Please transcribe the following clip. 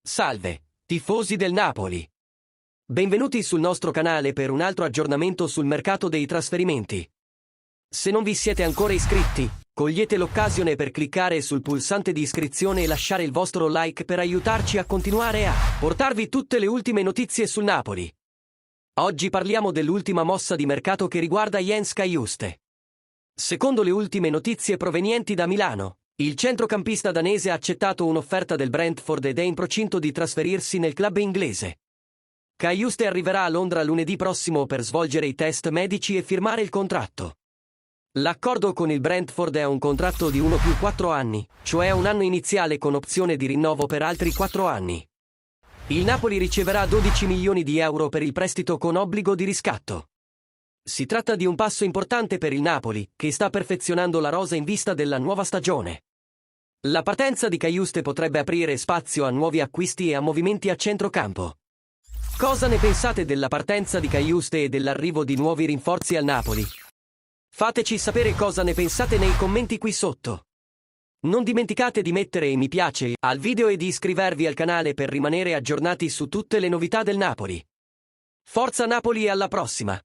Salve, tifosi del Napoli. Benvenuti sul nostro canale per un altro aggiornamento sul mercato dei trasferimenti. Se non vi siete ancora iscritti, cogliete l'occasione per cliccare sul pulsante di iscrizione e lasciare il vostro like per aiutarci a continuare a portarvi tutte le ultime notizie sul Napoli. Oggi parliamo dell'ultima mossa di mercato che riguarda Jens Cajuste. Secondo le ultime notizie provenienti da Milano, il centrocampista danese ha accettato un'offerta del Brentford ed è in procinto di trasferirsi nel club inglese. Cajuste arriverà a Londra lunedì prossimo per svolgere i test medici e firmare il contratto. L'accordo con il Brentford è un contratto di 1+4 anni, cioè un anno iniziale con opzione di rinnovo per altri 4 anni. Il Napoli riceverà 12 milioni di euro per il prestito con obbligo di riscatto. Si tratta di un passo importante per il Napoli, che sta perfezionando la rosa in vista della nuova stagione. La partenza di Cajuste potrebbe aprire spazio a nuovi acquisti e a movimenti a centrocampo. Cosa ne pensate della partenza di Cajuste e dell'arrivo di nuovi rinforzi al Napoli? Fateci sapere cosa ne pensate nei commenti qui sotto. Non dimenticate di mettere mi piace al video e di iscrivervi al canale per rimanere aggiornati su tutte le novità del Napoli. Forza Napoli e alla prossima!